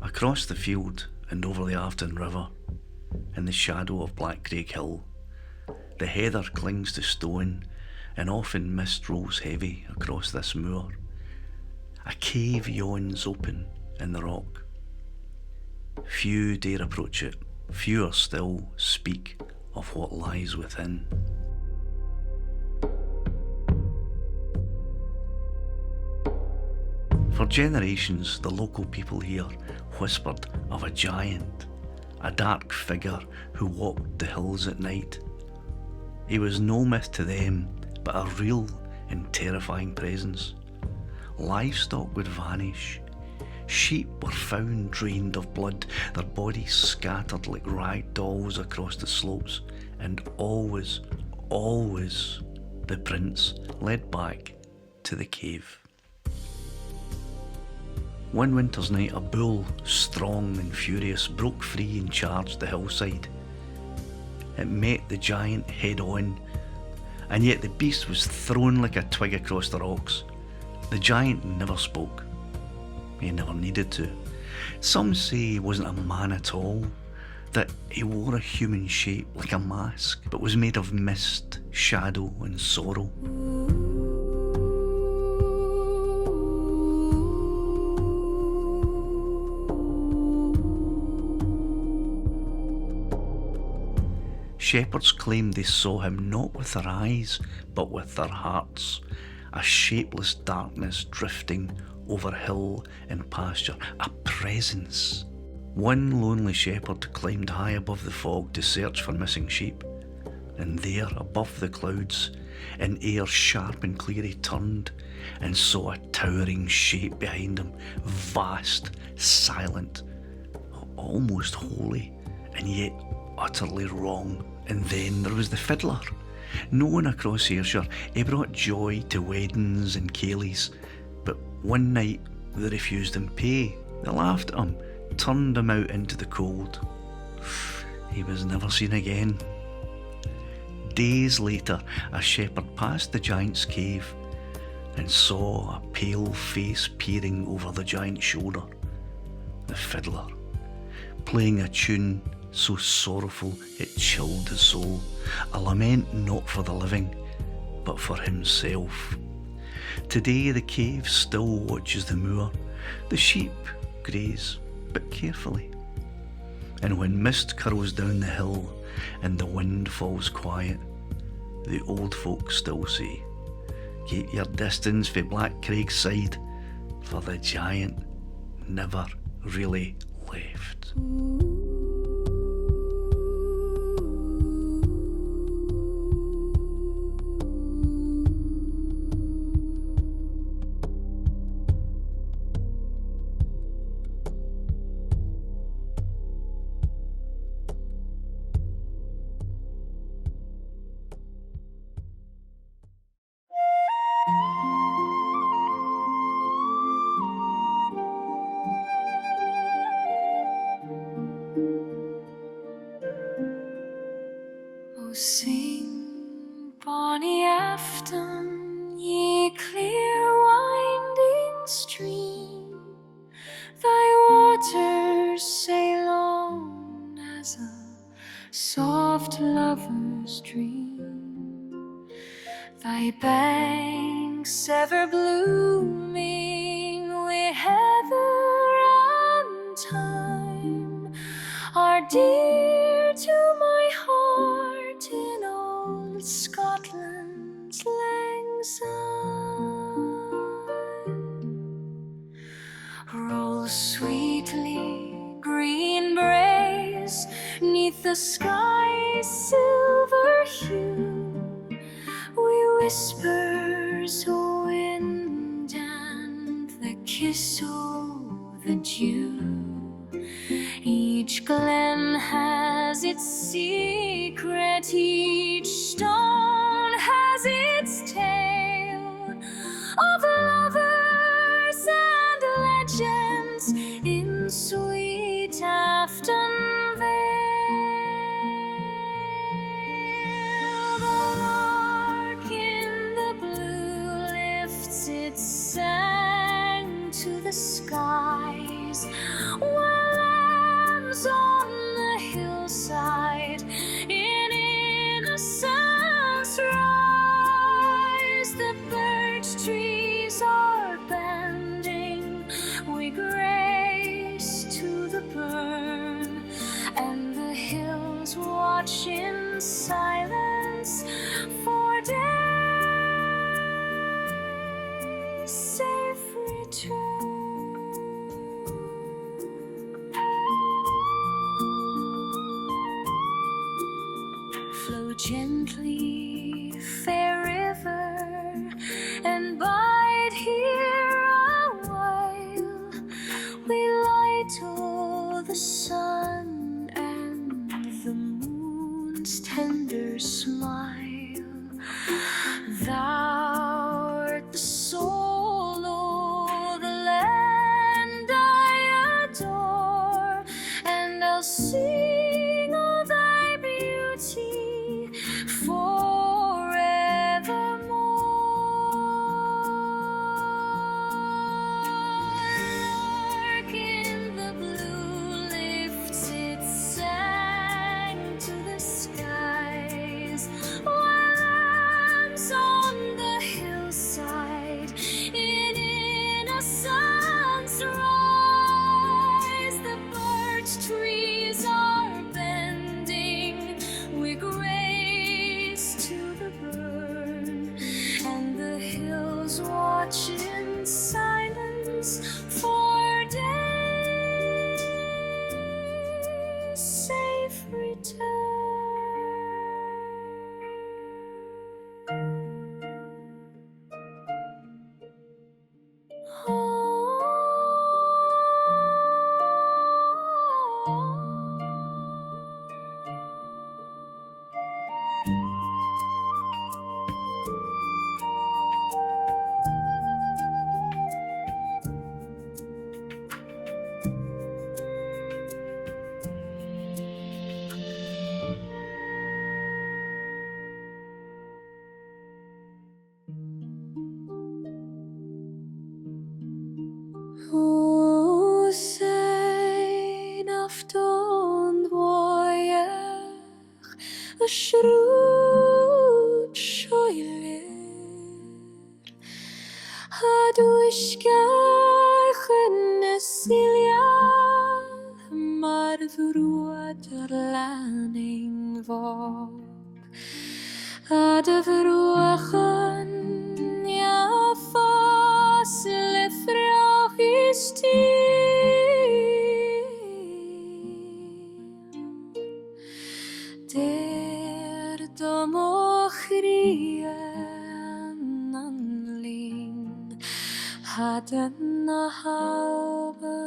Across the field and over the Afton River, in the shadow of Blackcraig Hill, the heather clings to stone and often mist rolls heavy across this moor. A cave yawns open in the rock. Few dare approach it, fewer still speak of what lies within. For generations, the local people here whispered of a giant, a dark figure who walked the hills at night. He was no myth to them, but a real and terrifying presence. Livestock would vanish. Sheep were found drained of blood, their bodies scattered like rag dolls across the slopes, and always, always the prince led back to the cave. One winter's night, a bull, strong and furious, broke free and charged the hillside. It met the giant head on, and yet the beast was thrown like a twig across the rocks. The giant never spoke. He never needed to. Some say he wasn't a man at all, that he wore a human shape like a mask, but was made of mist, shadow and sorrow. Shepherds claimed they saw him not with their eyes, but with their hearts, a shapeless darkness drifting over hill and pasture, a presence. One lonely shepherd climbed high above the fog to search for missing sheep, and there, above the clouds, in air sharp and clear, he turned and saw a towering shape behind him, vast, silent, almost holy, and yet utterly wrong. And then there was the fiddler. Known across Ayrshire, he brought joy to weddings and ceilidhs, but one night they refused him pay. They laughed at him, turned him out into the cold. He was never seen again. Days later, a shepherd passed the giant's cave and saw a pale face peering over the giant's shoulder. The fiddler, playing a tune so sorrowful it chilled the soul, a lament not for the living, but for himself. Today the cave still watches the moor. The sheep graze, but carefully. And when mist curls down the hill and the wind falls quiet, the old folk still say, keep your distance fae Blackcraig's side, for the giant never really left. Sing, bonny Afton, ye clear winding stream, thy waters sail on as a soft lover's dream, thy banks ever blooming with heather and thyme are dear to my heart in old Scotland's lang syne. Roll sweetly green braes neath the sky's silver hue, we whispers o' wind and the kiss o' the dew. Each glen has its secret, each stone has its tale of lovers and legends in sweet Afton Vale. The lark in the blue lifts its sang to the skies. watch in silence for days. Safe return. Flow gently, fair river, and bide here a while. We lie till the sun and the moon's tender smile. Thou art the soul of the land I adore, and I'll sing of thy beauty Lark in the blue lifts its sang to the skies, while lambs on the hillside in innocence rise. The birch trees are bending with grace to the burn, and the hills watch in silence for days. Safe return. Sein Afton Reservoir, a shrewd shoiler, had wishgachen Celia, maar vroeger landing was. Had vroeger ja fasle vraag is der domochrien anling had een halve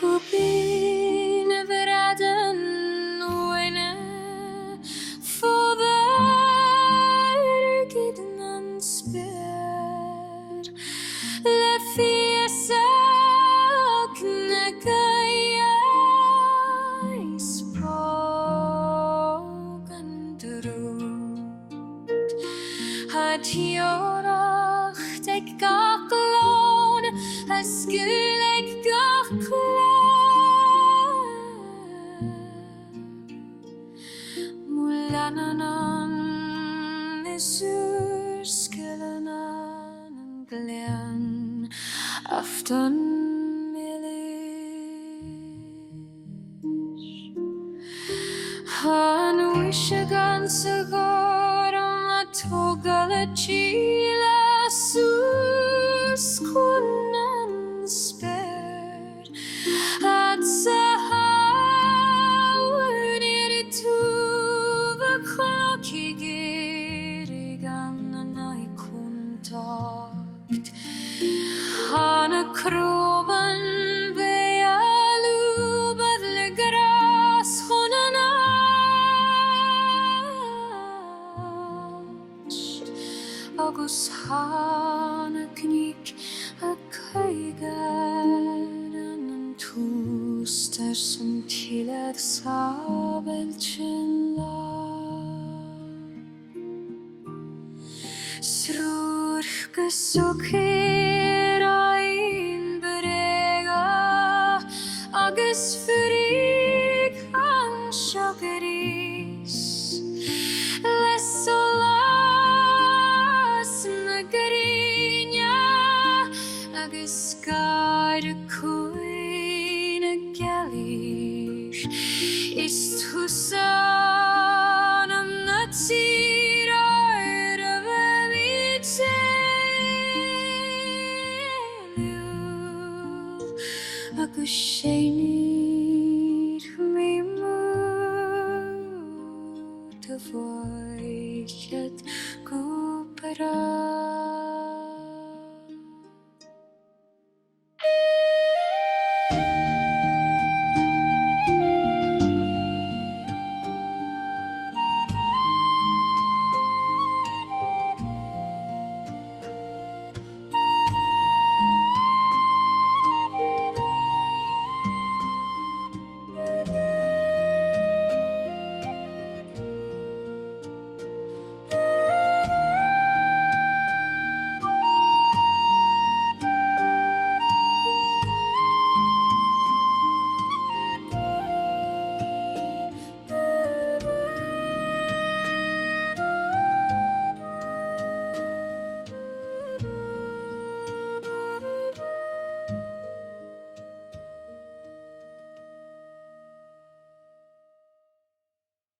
rolkupin verraden wene for vergeten spär le fiesa knekaya spoken drut had jorach tek gaklon askulek gaklon mulananan isur skelenan glen Afton Han wishe ganze gorom a togale chila sus kunnen spär at sahaun tuva klokigirigan i kontakt Han kroban bealu badle gras Agus hana knik a kaigan an tuster som tillägg sabelchen la Srurke sokera in berega agus furig an shakeris Lesolas nagarinya agus gar kui son am na tír ar a bheith agus sé